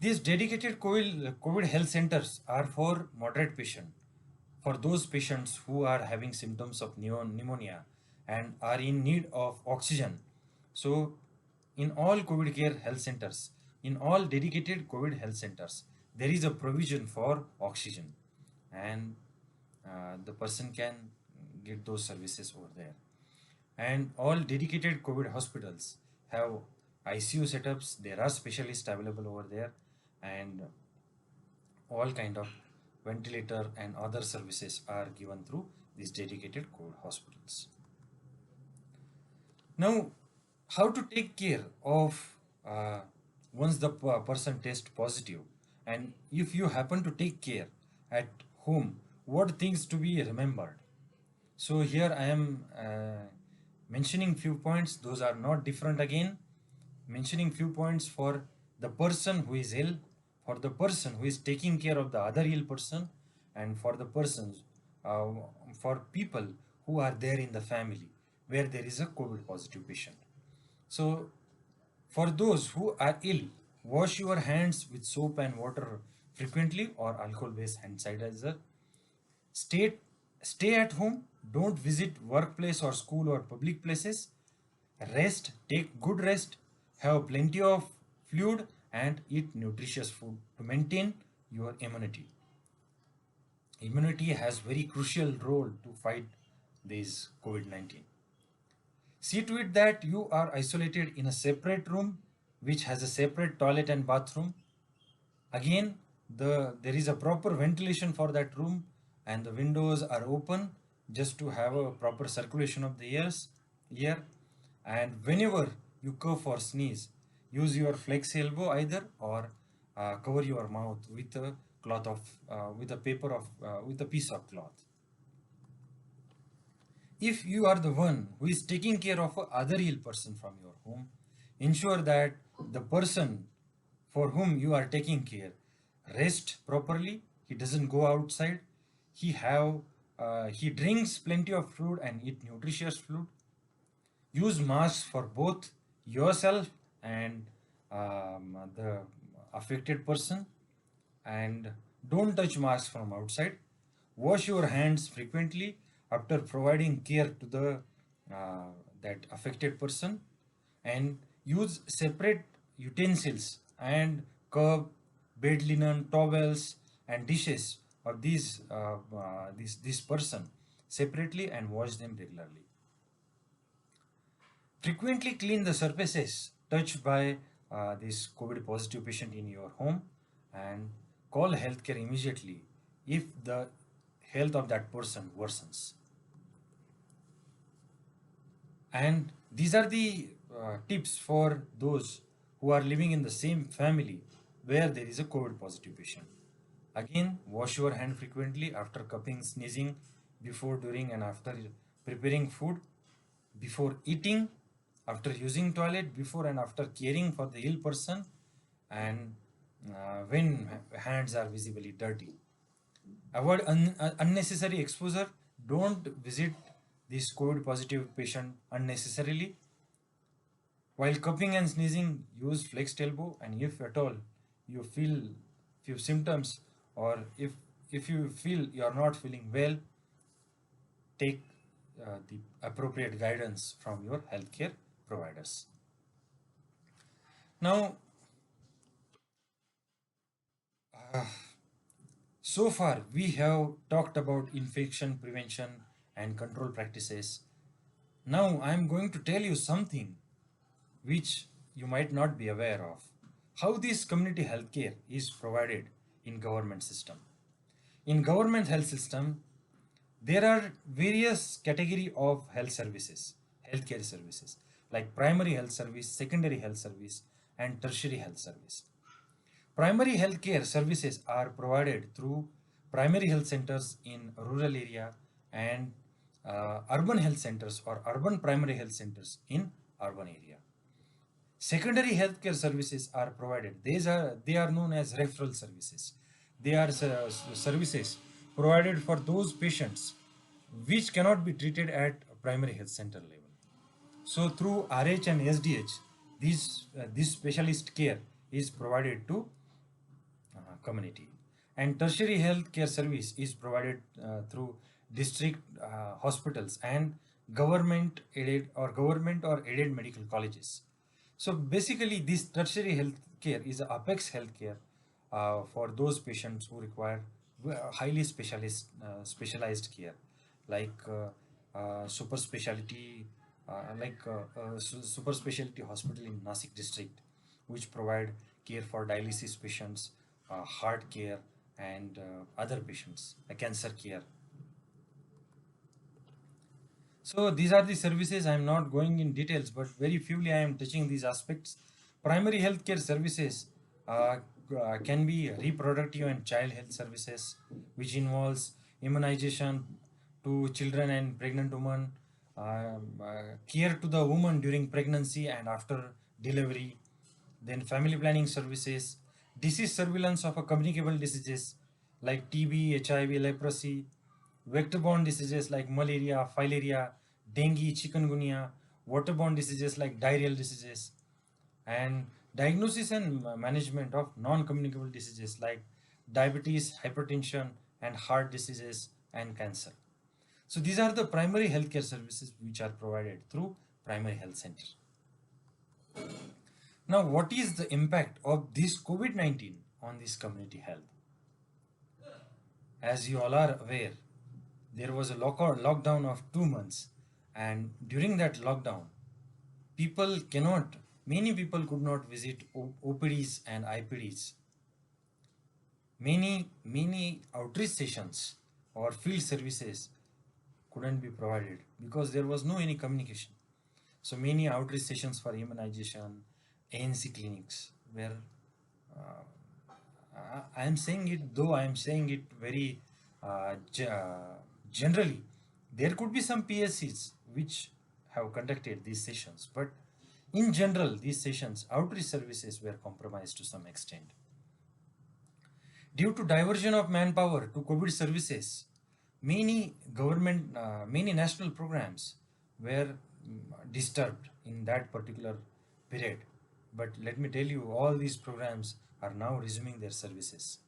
These dedicated COVID health centers are for moderate patients, for those patients who are having symptoms of pneumonia and are in need of oxygen. So, in all COVID care health centers, in all dedicated COVID health centers, there is a provision for oxygen, and the person can get those services over there. And all dedicated COVID hospitals have ICU setups. There are specialists available over there, and all kind of ventilator and other services are given through these dedicated COVID hospitals. Now, how to take care of once the person tests positive, and if you happen to take care at home, what things to be remembered? So here I am mentioning few points. Those are not different again. Mentioning few points for the person who is ill, for the person who is taking care of the other ill person, and for the persons, uh, for people who are there in the family where there is a COVID positive patient. So for those who are ill, wash your hands with soap and water frequently or alcohol-based hand sanitizer. Stay, stay at home. Don't visit workplace or school or public places. Rest, take good rest, have plenty of fluid, and eat nutritious food to maintain your immunity. Immunity has very crucial role to fight this COVID-19. See to it that you are isolated in a separate room which has a separate toilet and bathroom. Again, there is a proper ventilation for that room, and the windows are open just to have a proper circulation of the air. And whenever you cough or sneeze, use your flex elbow either, or cover your mouth with a cloth of with a paper of with a piece of cloth. If you are the one who is taking care of a other ill person from your home, ensure that the person for whom you are taking care rest properly. He doesn't go outside. He drinks plenty of fluid and eat nutritious food. Use masks for both yourself and the affected person, and don't touch masks from outside. Wash your hands frequently after providing care to the that affected person, and use separate utensils and curb, bed linen, towels, and dishes of this person separately and wash them regularly. Frequently clean the surfaces touched by this COVID positive patient in your home, and call healthcare immediately if the health of that person worsens. And these are the tips for those who are living in the same family where there is a COVID positive patient. Again, wash your hand frequently after coughing, sneezing, before, during, and after preparing food, before eating, after using toilet, before and after caring for the ill person, and when hands are visibly dirty. Avoid unnecessary exposure. Don't visit this COVID positive patient unnecessarily. While coughing and sneezing, use flexed elbow, and if at all you feel few symptoms, or if you feel you are not feeling well, take the appropriate guidance from your healthcare providers. Now, so far we have talked about infection prevention and control practices. Now I am going to tell you something which you might not be aware of. How this community healthcare is provided in government system. In government health system, there are various category of healthcare services, like primary health service, secondary health service, and tertiary health service. Primary healthcare services are provided through primary health centers in rural area, and urban health centers or urban primary health centers in urban area. Secondary healthcare services are provided. They are known as referral services. They are services provided for those patients which cannot be treated at primary health center level. So through RH and SDH, this specialist care is provided to community. And tertiary health care service is provided through district hospitals and government or aided medical colleges. So basically, this tertiary health care is a apex health care for those patients who require highly specialized care, like super specialty, super specialty hospital in Nasik district, which provide care for dialysis patients, heart care, and other patients, cancer care. So these are the services. I am not going in details, but very fewly I am touching these aspects. Primary healthcare services can be reproductive and child health services, which involves immunization to children and pregnant women, care to the woman during pregnancy and after delivery, then family planning services, disease surveillance of a communicable diseases like TB, HIV, leprosy, vector-borne diseases like malaria, filaria, dengue, chikungunya, waterborne diseases like diarrheal diseases, and diagnosis and management of non-communicable diseases like diabetes, hypertension, and heart diseases and cancer. So these are the primary healthcare services which are provided through primary health center. Now, what is the impact of this COVID-19 on this community health? As you all are aware, there was a lockdown of 2 months, and during that lockdown, many people could not visit OPDs and IPDs. Many outreach sessions or field services couldn't be provided because there was no any communication. So many outreach sessions for immunization, ANC clinics where I am saying it, though I am saying it very generally, there could be some PSCs which have conducted these sessions, but in general, these sessions, outreach services were compromised to some extent. Due to diversion of manpower to COVID services, many national programs were disturbed in that particular period. But let me tell you, all these programs are now resuming their services.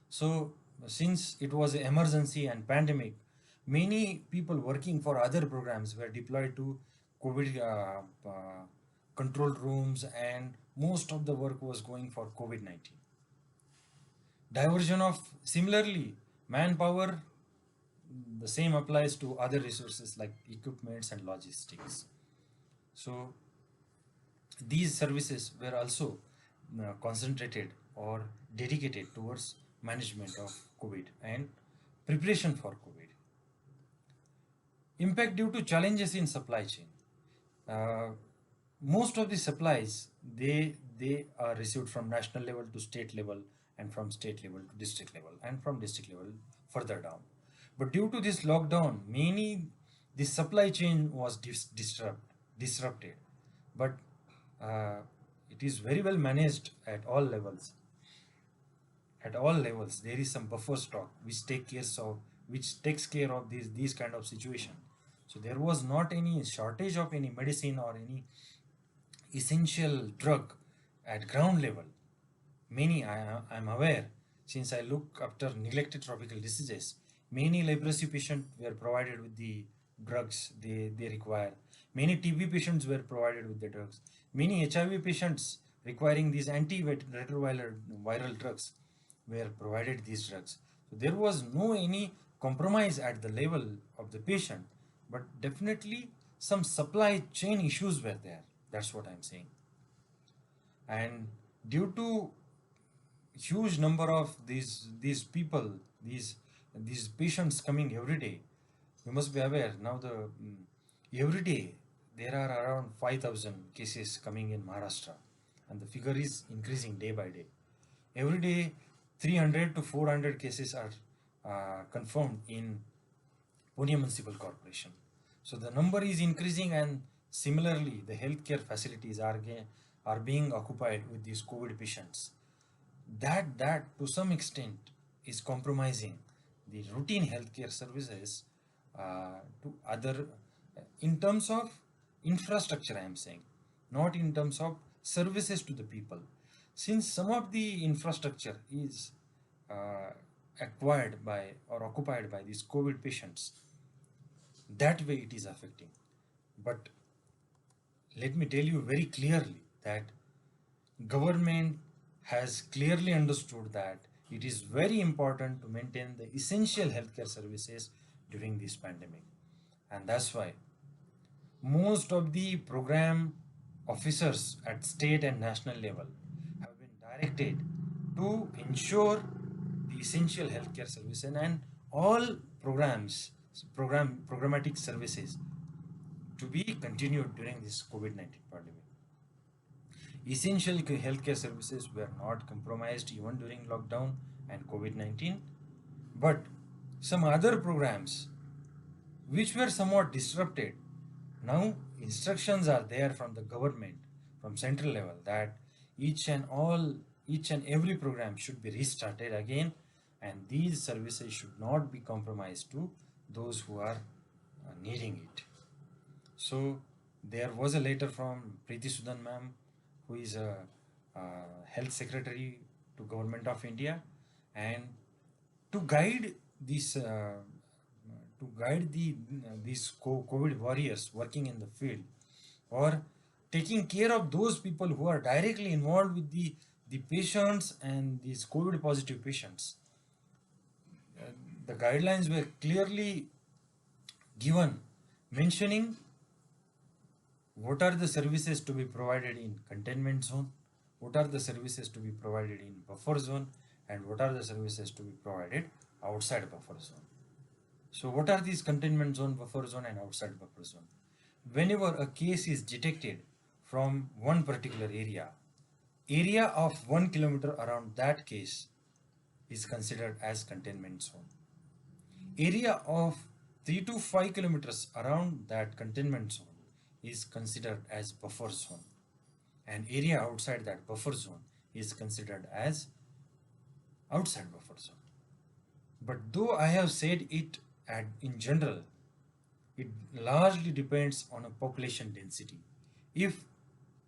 So since it was an emergency and pandemic, many people working for other programs were deployed to COVID control rooms, and most of the work was going for COVID-19. Diversion of similarly manpower, the same applies to other resources like equipments and logistics. So these services were also concentrated or dedicated towards management of COVID and preparation for COVID. Impact due to challenges in supply chain. Most of the supplies, they are received from national level to state level, and from state level to district level, and from district level further down. But due to this lockdown, the supply chain was disrupted. But it is very well managed at all levels. At all levels, there is some buffer stock which takes care of these kind of situation. So there was not any shortage of any medicine or any essential drug at ground level. I'm aware, since I look after neglected tropical diseases, many leprosy patients were provided with the drugs they require. Many TB patients were provided with the drugs. Many HIV patients requiring these antiretroviral drugs were provided these drugs. So there was no any compromise at the level of the patient, but definitely some supply chain issues were there. That's what I'm saying. And due to huge number of these people, these patients coming every day, you must be aware now every day there are around 5,000 cases coming in Maharastra, and the figure is increasing day by day. Every day 300 to 400 cases are confirmed in Pune Municipal Corporation. So the number is increasing, and similarly the healthcare facilities are being occupied with these COVID patients. That to some extent is compromising the routine healthcare services to other, in terms of infrastructure I am saying, not in terms of services to the people. Since some of the infrastructure is uh, acquired by or occupied by these COVID patients, that way it is affecting. But let me tell you very clearly that government has clearly understood that it is very important to maintain the essential healthcare services during this pandemic. And that's why most of the program officers at state and national level have been directed to ensure the essential healthcare services and all programmatic services to be continued during this COVID-19 pandemic. Essential healthcare services were not compromised even during lockdown and COVID-19, but some other programs which were somewhat disrupted. Now instructions are there from the government, from central level, that each and every program should be restarted again, and these services should not be compromised to those who are needing it. So there was a letter from Preeti Sudan ma'am, who is a health secretary to Government of India, and to guide this to guide these COVID warriors working in the field, or taking care of those people who are directly involved with the patients and these COVID positive patients. The guidelines were clearly given, mentioning what are the services to be provided in containment zone, what are the services to be provided in buffer zone, and what are the services to be provided outside buffer zone. So what are these containment zone, buffer zone, and outside buffer zone? Whenever a case is detected from one particular area of 1 kilometer around that case is considered as containment zone. Area of 3 to 5 kilometers around that containment zone is considered as buffer zone, and area outside that buffer zone is considered as outside buffer zone. But though I have said it in general, it largely depends on a population density. If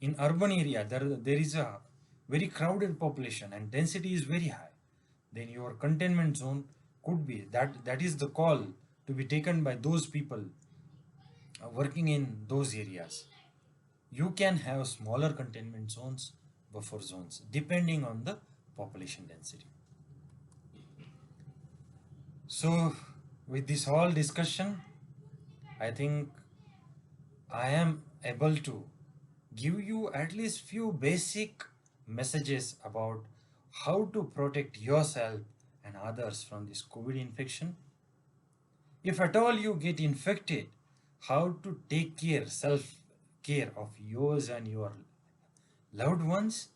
in urban area there is a very crowded population and density is very high, then your containment zone could be that is the call to be taken by those people working in those areas. You can have smaller containment zones, buffer zones, depending on the population density. So with this whole discussion, I think I am able to give you at least few basic messages about how to protect yourself and others from this COVID infection. If at all you get infected, how to take self care of yours and your loved ones,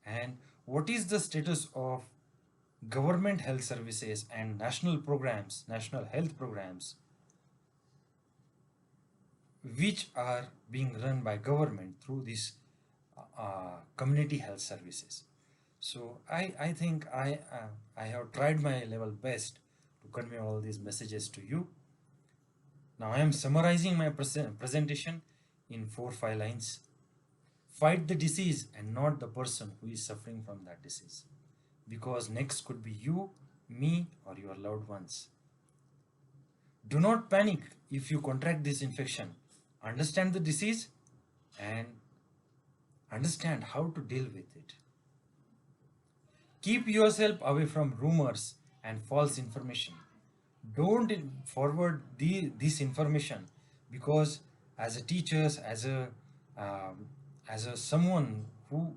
and what is the status of government health services and national programs, national health programs, which are being run by government through these community health services. So I think I have tried my level best to convey all these messages to you. Now I am summarizing my presentation in 4-5 lines. Fight the disease and not the person who is suffering from that disease, because next could be you, me, or your loved ones. Do not panic if you contract this infection. Understand the disease and understand how to deal with it. Keep yourself away from rumors and false information. Don't forward this information, because as a teachers, as a someone who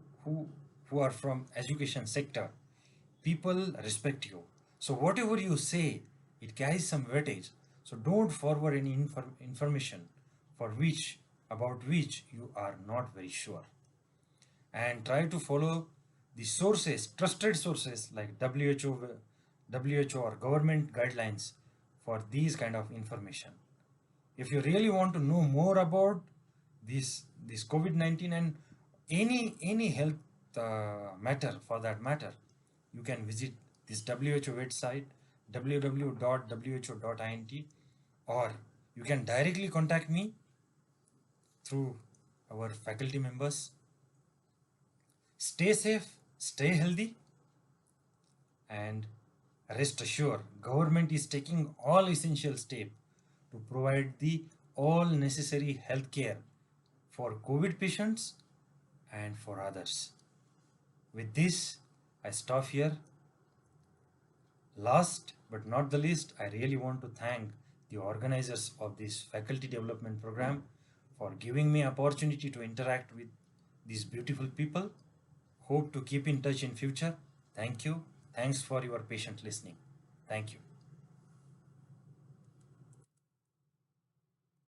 are from education sector, people respect you. So whatever you say, it carries some weightage. So don't forward any information about which you are not very sure, and try to follow the sources, trusted sources like WHO or government guidelines for these kind of information. If you really want to know more about this COVID-19 and any health matter for that matter, you can visit this WHO website, www.who.int, or you can directly contact me through our faculty members. Stay safe, stay healthy. And rest assured, government is taking all essential steps to provide the all necessary health care for COVID patients and for others. With this, I stop here. Last but not the least, I really want to thank the organizers of this faculty development program for giving me opportunity to interact with these beautiful people. Hope to keep in touch in future. Thank you. Thanks for your patient listening. Thank you.